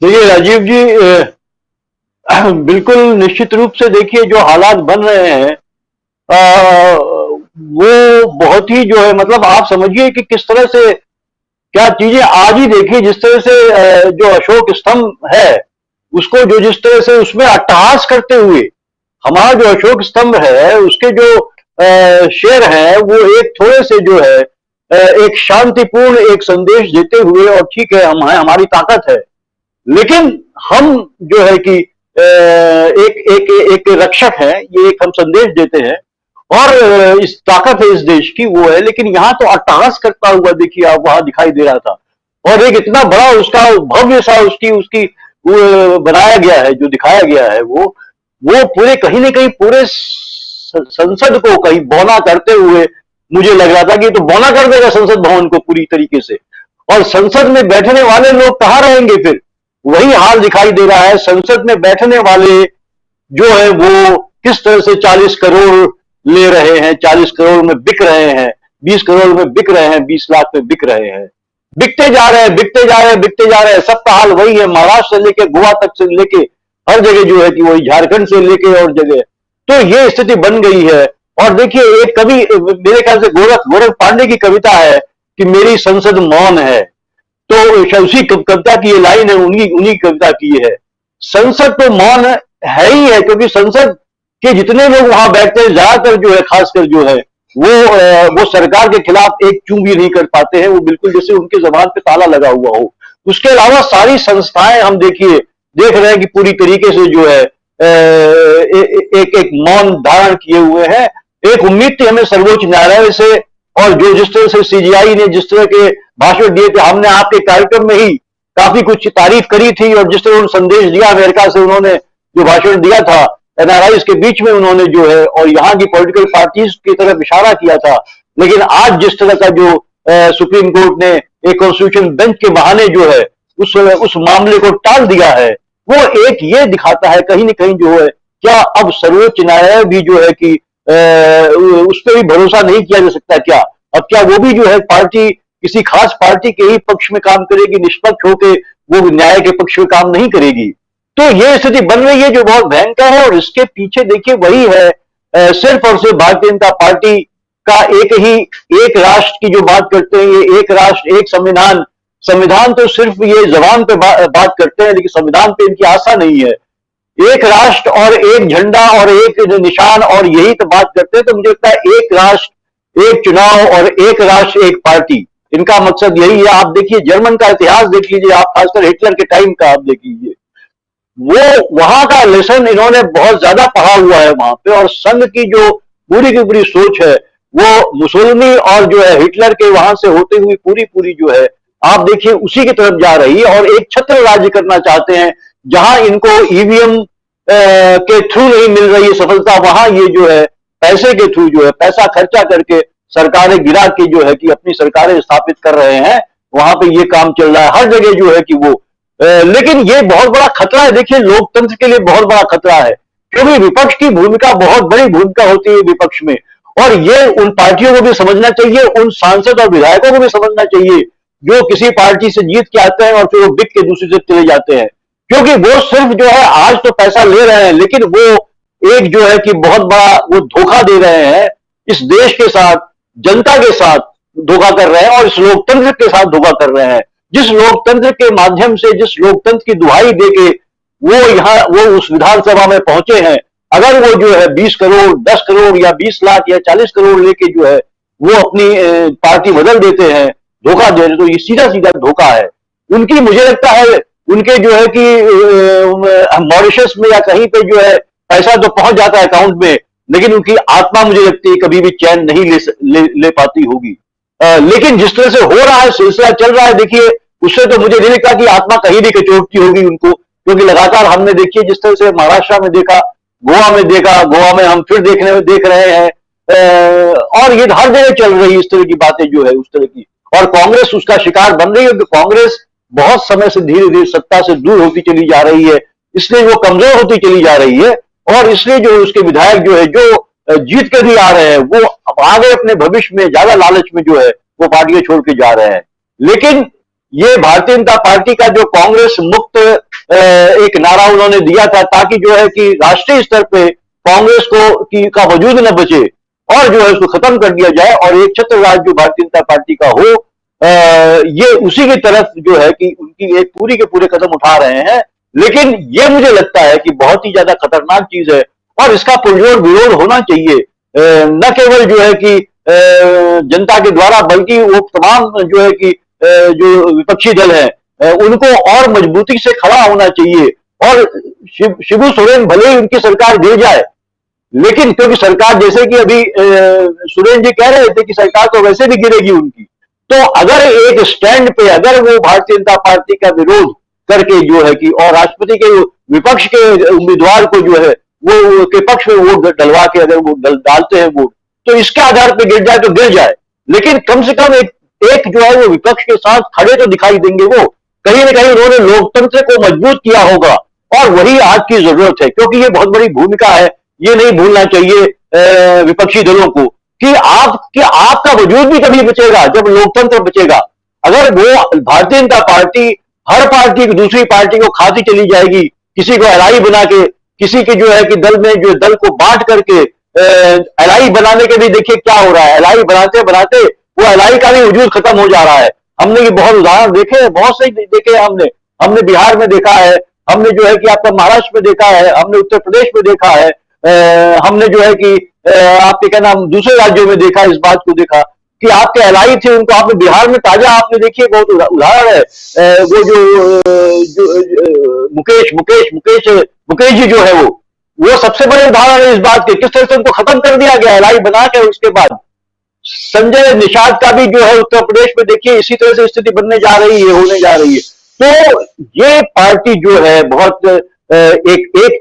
देखिए राजीव जी, बिल्कुल निश्चित रूप से देखिए जो हालात बन रहे हैं, वो बहुत ही जो है, मतलब आप समझिए कि किस तरह से क्या चीजें आज ही देखिए। जिस तरह से जो अशोक स्तंभ है उसको जो जिस तरह से उसमें अट्टहास करते हुए हमारा जो अशोक स्तंभ है उसके जो शेर हैं वो एक थोड़े से जो है एक शांतिपूर्ण एक संदेश देते हुए, और ठीक है हम हैं, हमारी ताकत है, लेकिन हम जो है कि एक एक एक रक्षक है, ये एक हम संदेश देते हैं, और इस ताकत है इस देश की वो है। लेकिन यहाँ तो अट्टहास करता हुआ देखिए आप वहां दिखाई दे रहा था, और एक इतना बड़ा उसका भव्य सा उसकी उसकी वो बनाया गया है, जो दिखाया गया है वो पूरे कहीं ना कहीं पूरे संसद को कहीं बौना करते हुए मुझे लग रहा था कि तो बौना कर देगा संसद भवन को पूरी तरीके से। और संसद में बैठने वाले लोग कहाँ रहेंगे फिर? वही हाल दिखाई दे रहा है। संसद में बैठने वाले जो है वो किस तरह से 40 करोड़ ले रहे हैं, 40 करोड़ में बिक रहे हैं, 20 करोड़ में बिक रहे हैं, 20 लाख में बिक रहे हैं, बिकते जा रहे हैं, बिकते जा रहे हैं, बिकते जा रहे हैं। सबका हाल वही है, महाराष्ट्र से लेके गोवा तक से लेके हर जगह जो है कि वही, झारखंड से लेके और जगह। तो ये स्थिति बन गई है। और देखिए एक कवि, मेरे ख्याल से गोरख गोरख पांडे की कविता है कि मेरी संसद मौन है, तो उसी कविता की ये लाइन है, उन्हीं उन्हीं कविता की ये है। संसद तो मौन है ही है, क्योंकि संसद के जितने लोग वहां बैठते हैं ज्यादातर जो है, खासकर जो है वो सरकार के खिलाफ एक चूं भी नहीं कर पाते हैं। वो बिल्कुल जैसे उनके जबान पे ताला लगा हुआ हो। उसके अलावा सारी संस्थाएं हम देखिए देख रहे हैं कि पूरी तरीके से जो है एक एक मौन धारण किए हुए हैं। एक उम्मीद थी हमें सर्वोच्च न्यायालय से, और जो जिस तरह से सीजीआई ने जिस तरह के भाषण दिए थे, हमने आपके कार्यक्रम में ही काफी कुछ तारीफ करी थी, और जिस तरह उन्होंने संदेश दिया अमेरिका से, उन्होंने जो भाषण दिया था एनआरआईज के बीच में उन्होंने जो है, और यहाँ की पॉलिटिकल पार्टीज की तरफ इशारा किया था। लेकिन आज जिस तरह का जो सुप्रीम कोर्ट ने एक कॉन्स्टिट्यूशन बेंच के बहाने जो है उस मामले को टाल दिया है, वो एक ये दिखाता है कहीं ना कहीं जो है, क्या अब सर्वोच्च न्यायालय भी जो है कि उस पर भी भरोसा नहीं किया जा सकता क्या? अब क्या वो भी जो है पार्टी, किसी खास पार्टी के ही पक्ष में काम करेगी, निष्पक्ष होकर वो न्याय के पक्ष में काम नहीं करेगी? तो ये स्थिति बन रही है जो बहुत भयंकर है। और इसके पीछे देखिए वही है, सिर्फ और सिर्फ भारतीय जनता पार्टी का एक ही, एक राष्ट्र की जो बात करते हैं, ये एक राष्ट्र एक संविधान, संविधान तो सिर्फ ये जबान पे बात करते हैं, लेकिन संविधान पे इनकी आस्था नहीं है। एक राष्ट्र और एक झंडा और एक निशान, और यही तो बात करते हैं। तो मुझे लगता है एक राष्ट्र एक चुनाव और एक राष्ट्र एक पार्टी, इनका मकसद यही है। आप देखिए जर्मन का इतिहास देख लीजिए, आप खासकर हिटलर के टाइम का आप देख लीजिए, वो वहां का लेसन इन्होंने बहुत ज्यादा पढ़ा हुआ है वहां पे। और संघ की जो पूरी की पूरी सोच है वो मुसोलिनी और जो है हिटलर के वहां से होते हुए पूरी पूरी जो है आप देखिए उसी की तरफ जा रही है। और एक छत्र राज्य करना चाहते हैं, जहां इनको ईवीएम के थ्रू नहीं मिल रही है सफलता, वहां ये जो है पैसे के थ्रू जो है, पैसा खर्चा करके सरकारें गिरा के जो है कि अपनी सरकारें स्थापित कर रहे हैं। वहां पे ये काम चल रहा है हर जगह जो है कि वो लेकिन ये बहुत बड़ा खतरा है। देखिए लोकतंत्र के लिए बहुत बड़ा खतरा है, क्योंकि विपक्ष की भूमिका बहुत बड़ी भूमिका होती है विपक्ष में। और ये उन पार्टियों को भी समझना चाहिए, उन सांसद और विधायकों को भी समझना चाहिए जो किसी पार्टी से जीत के आते हैं और फिर वो बिक के दूसरी से चले जाते हैं। क्योंकि वो सिर्फ जो है आज तो पैसा ले रहे हैं, लेकिन वो एक जो है कि बहुत बड़ा वो धोखा दे रहे हैं इस देश के साथ, जनता के साथ धोखा कर रहे हैं, और इस लोकतंत्र के साथ धोखा कर रहे हैं। जिस लोकतंत्र के माध्यम से, जिस लोकतंत्र की दुहाई देके वो यहाँ वो उस विधानसभा में पहुंचे हैं, अगर वो जो है 20 करोड़ 10 करोड़ या 20 लाख या 40 करोड़ लेके जो है वो अपनी पार्टी बदल देते हैं, धोखा दे रहे, तो ये सीधा सीधा धोखा है। उनकी मुझे लगता है उनके जो है कि मॉरिशस में या कहीं पे जो है पैसा तो पहुंच जाता है अकाउंट में, लेकिन उनकी आत्मा मुझे लगती है कभी भी चैन नहीं ले पाती होगी। लेकिन जिस तरह से हो रहा है, सिलसिला चल रहा है, देखिए उससे तो मुझे नहीं लगता कि आत्मा कहीं भी कचोटती होगी उनको, क्योंकि लगातार हमने देखिए जिस तरह से महाराष्ट्र में देखा, गोवा में देखा, गोवा में हम फिर देख रहे हैं, और ये हर जगह चल रही है इस तरह की बातें जो है उस तरह की। और कांग्रेस उसका शिकार बन रही है, क्योंकि कांग्रेस बहुत समय से धीरे धीरे सत्ता से दूर होती चली जा रही है, इसलिए वो कमजोर होती चली जा रही है। और इसलिए जो उसके विधायक जो है, जो जीत कर भी आ रहे हैं, वो आगे अपने भविष्य में ज्यादा लालच में जो है वो पार्टियां छोड़ के जा रहे हैं। लेकिन ये भारतीय जनता पार्टी का जो कांग्रेस मुक्त एक नारा उन्होंने दिया था, ताकि जो है कि राष्ट्रीय स्तर पे कांग्रेस का वजूद न बचे और जो है उसको खत्म कर दिया जाए और एक छत्र राज जो भारतीय जनता पार्टी का हो। ये उसी की तरफ जो है कि उनकी एक पूरी के पूरे कदम उठा रहे हैं। लेकिन ये मुझे लगता है कि बहुत ही ज्यादा खतरनाक चीज है और इसका पुरजोर विरोध होना चाहिए, न केवल जो है कि जनता के द्वारा, बल्कि वो तमाम जो है कि जो विपक्षी दल है उनको और मजबूती से खड़ा होना चाहिए। और शिबू सोरेन भले ही उनकी सरकार गिर जाए, लेकिन क्योंकि सरकार, जैसे कि अभी सुरेन जी कह रहे थे कि सरकार तो वैसे भी गिरेगी उनकी, तो अगर एक स्टैंड पे अगर वो भारतीय जनता पार्टी का विरोध करके जो है कि और राष्ट्रपति के विपक्ष के उम्मीदवार को जो है वो के पक्ष में वोट डलवा के अगर वो डालते हैं वोट, तो इसके आधार पर गिर जाए तो गिर जाए, लेकिन कम से कम एक जो है वो विपक्ष के साथ खड़े तो दिखाई देंगे। वो कहीं ना कहीं उन्होंने लोकतंत्र को मजबूत किया होगा और वही आज की जरूरत है, क्योंकि ये बहुत बड़ी भूमिका है। ये नहीं भूलना चाहिए विपक्षी दलों को कि आपका वजूद भी कभी बचेगा जब लोकतंत्र बचेगा। अगर वो भारतीय जनता पार्टी हर पार्टी की दूसरी पार्टी को खाती चली जाएगी, किसी को एलआई बना के, किसी के जो है कि दल में जो दल को बांट करके, एलआई बनाने के भी देखिए क्या हो रहा है, एलआई बनाते बनाते वो एलआई का भी वजूद खत्म हो जा रहा है। हमने ये बहुत उदाहरण देखे हैं, बहुत सही देखे हैं हमने बिहार में देखा है, हमने जो है कि आपका महाराष्ट्र में देखा है, हमने उत्तर प्रदेश में देखा है, हमने जो है कि आपके क्या नाम दूसरे राज्यों में देखा, इस बात को देखा कि आपके एलआई थे, उनको आपने बिहार में ताजा आपने देखिए बहुत उदाहरण है। वो जो मुकेश जी जो है वो सबसे बड़े उदाहरण है इस बात के, किस तरह से उनको खत्म कर दिया गया एलआई बना के। उसके बाद संजय निषाद का भी जो है उत्तर प्रदेश में देखिए इसी तरह से स्थिति बनने जा रही है, होने जा रही है। तो ये पार्टी जो है बहुत एक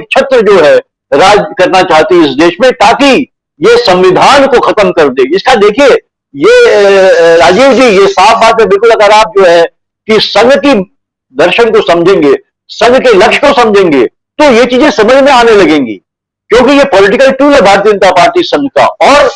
छत्र जो है राज करना चाहती है इस देश में, ताकि ये संविधान को खत्म कर दे। इसका देखिए ये राजीव जी, ये साफ बात है बिल्कुल। अगर आप जो है कि संघ की दर्शन को समझेंगे, संघ के लक्ष्य को समझेंगे, तो ये चीजें समझ में आने लगेंगी, क्योंकि ये पॉलिटिकल टूल है भारतीय जनता पार्टी संघ का। और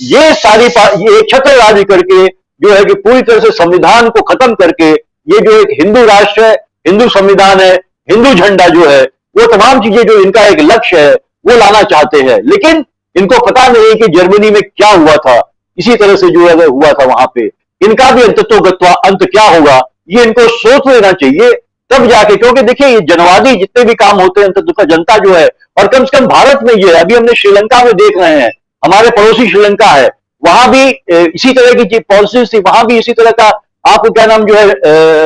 ये ये छत्र राज करके जो है कि पूरी तरह से संविधान को खत्म करके, ये जो एक हिंदू राष्ट्र है, हिंदू संविधान है, हिंदू झंडा जो है, वो तमाम चीजें जो इनका एक लक्ष्य है वो लाना चाहते हैं। लेकिन इनको पता नहीं कि जर्मनी में क्या हुआ था, इसी तरह से जो है हुआ था वहां पे, इनका भी अंततोगत्वा अंत क्या होगा ये इनको सोच लेना चाहिए तब जाके। क्योंकि देखिए ये जनवादी जितने भी काम होते हैं अंततः जनता जो है, और कम से कम भारत में ये अभी हमने श्रीलंका में देख रहे हैं, हमारे पड़ोसी श्रीलंका है, वहां भी इसी तरह की पॉलिसीज थी, वहां भी इसी तरह का आपको क्या नाम जो है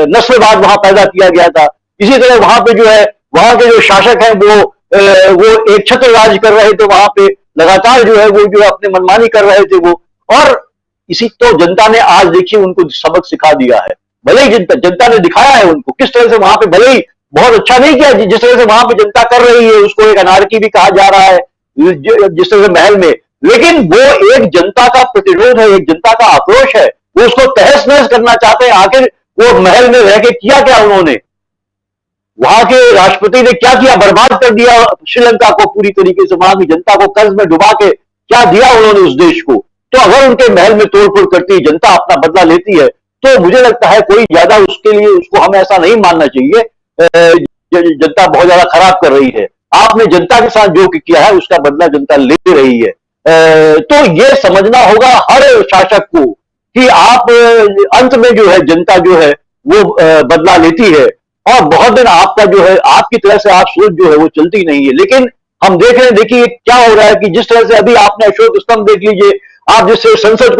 नस्लवाद वहां पैदा किया गया था। इसी तरह वहां पे जो है वहां के जो शासक हैं वो एक छत्र राज कर रहे थे, वहां पे लगातार जो है वो जो अपने मनमानी कर रहे थे वो। और इसी तो जनता ने आज देखिए उनको सबक सिखा दिया है। भले ही जनता ने दिखाया है उनको किस तरह से वहां पे, भले ही बहुत अच्छा नहीं किया जिस तरह से वहां पे जनता कर रही है, उसको एक अनारकी भी कहा जा रहा है जिस तरह से महल में, लेकिन वो एक जनता का प्रतिरोध है, एक जनता का आक्रोश है, वो उसको तहस नहस करना चाहते हैं। आखिर वो महल में रह के किया क्या उन्होंने, वहां के राष्ट्रपति ने क्या किया, बर्बाद कर दिया श्रीलंका को पूरी तरीके से, वहां की जनता को कर्ज में डुबा के क्या दिया उन्होंने उस देश को। तो अगर उनके महल में तोड़फोड़ करती है जनता, अपना बदला लेती है, तो मुझे लगता है कोई ज्यादा उसके लिए उसको हमें ऐसा नहीं मानना चाहिए जनता बहुत ज्यादा खराब कर रही है। आपने जनता के साथ जो किया है उसका बदला जनता ले रही है। तो ये समझना होगा हर शासक को कि आप अंत में जो है जनता जो है वो बदला लेती है, और बहुत दिन आपका जो है आपकी तरह से आप सोच जो है वो चलती नहीं है। लेकिन हम देख रहे हैं, देखिए क्या हो रहा है कि जिस तरह से अभी आपने अशोक स्तंभ देख लीजिए, आप जिससे संसद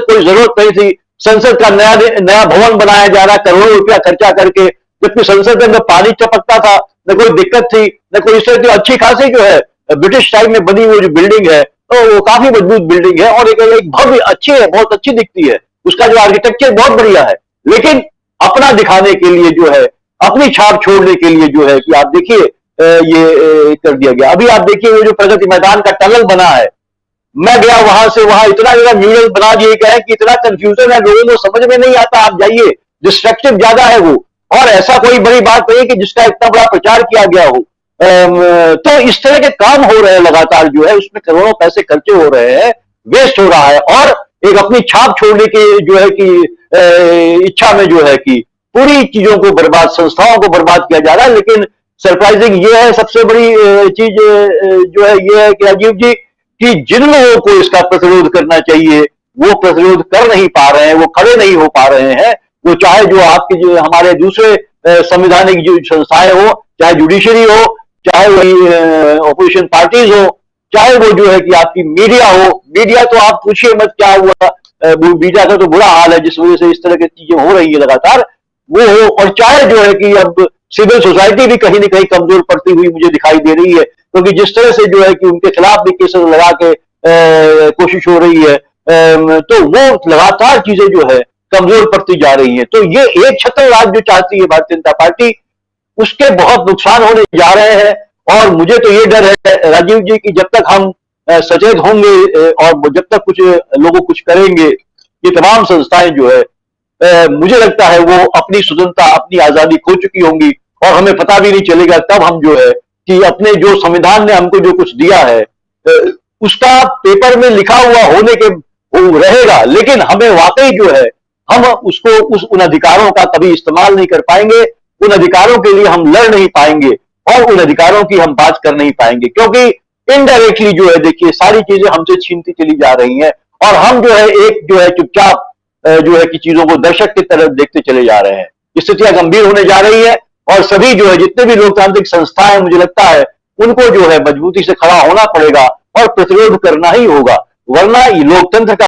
कोई जरूरत नहीं थी, संसद का नया भवन बनाया जा रहा, करोड़ों रुपया खर्चा करके, जबकि संसद में पानी टपकता था, न कोई दिक्कत थी, न कोई इससे तो अच्छी खासी जो है ब्रिटिश टाइम में बनी हुई जो बिल्डिंग है, तो वो काफी मजबूत बिल्डिंग है और एक भव्य अच्छी है, बहुत अच्छी दिखती है, उसका जो आर्किटेक्चर बहुत बढ़िया है। लेकिन अपना दिखाने के लिए जो है, अपनी छाप छोड़ने के लिए जो है कि आप देखिए ये कर दिया गया। अभी आप देखिए वो जो प्रगति मैदान का टनल बना है, मैं गया वहां से, वहां इतना ज्यादा म्यूरल बना दिए गए हैं कि इतना कंफ्यूजन है, लोगों को समझ में नहीं आता। आप जाइए, डिस्ट्रक्टिव ज्यादा है वो, और ऐसा कोई बड़ी बात नहीं कि जिसका इतना बड़ा प्रचार किया गया हो। तो इस तरह के काम हो रहे हैं लगातार, जो है उसमें करोड़ों पैसे खर्चे हो रहे हैं, वेस्ट हो रहा है, और एक अपनी छाप छोड़ने की जो है कि इच्छा में जो है कि पूरी चीजों को बर्बाद, संस्थाओं को बर्बाद किया जा रहा है। लेकिन सरप्राइजिंग ये है, सबसे बड़ी चीज जो है ये है कि राजीव जी, कि जिन लोगों को इसका प्रतिरोध करना चाहिए वो प्रतिरोध कर नहीं पा रहे हैं, वो खड़े नहीं हो पा रहे हैं। वो चाहे जो आपके जो हमारे दूसरे संवैधानिक जो संस्थाएं हो, चाहे जुडिशरी हो, चाहे वही ऑपोजिशन पार्टीज हो, चाहे वो जो है कि आपकी मीडिया हो। मीडिया तो आप पूछिए मत क्या हुआ, मीडिया का तो बुरा हाल है जिस वजह से इस तरह की चीजें हो रही है लगातार, वो हो। और चाहे जो है कि अब सिविल सोसाइटी भी कहीं ना कहीं कमजोर पड़ती हुई मुझे दिखाई दे रही है, क्योंकि जिस तरह से जो है कि उनके खिलाफ भी केसेस लगा के कोशिश हो रही है, तो वो लगातार चीजें जो है कमजोर पड़ती जा रही है। तो ये एक छत्र राज जो चाहती है भारतीय जनता पार्टी, उसके बहुत नुकसान होने जा रहे हैं। और मुझे तो ये डर है राजीव जी कि जब तक हम सचेत होंगे और जब तक कुछ लोग कुछ करेंगे, ये तमाम संस्थाएं जो है मुझे लगता है वो अपनी स्वतंत्रता, अपनी आजादी खो चुकी होंगी और हमें पता भी नहीं चलेगा। तब हम जो है कि अपने जो संविधान ने हमको जो कुछ दिया है उसका पेपर में लिखा हुआ होने के वो रहेगा, लेकिन हमें वाकई जो है हम उसको उन अधिकारों का कभी इस्तेमाल नहीं कर पाएंगे, उन अधिकारों के लिए हम लड़ नहीं पाएंगे और उन अधिकारों की हम बात कर नहीं पाएंगे, क्योंकि इनडायरेक्टली जो है देखिए सारी चीजें हमसे छीनती चली जा रही हैं और हम जो है एक जो है चुपचाप जो है कि चीजों को दर्शक की तरफ देखते चले जा रहे हैं। स्थितियां गंभीर होने जा रही है और सभी जो है जितने भी लोकतांत्रिक संस्थाएं मुझे लगता है उनको जो है मजबूती से खड़ा होना पड़ेगा और प्रतिरोध करना ही होगा, वरना ये लोकतंत्र का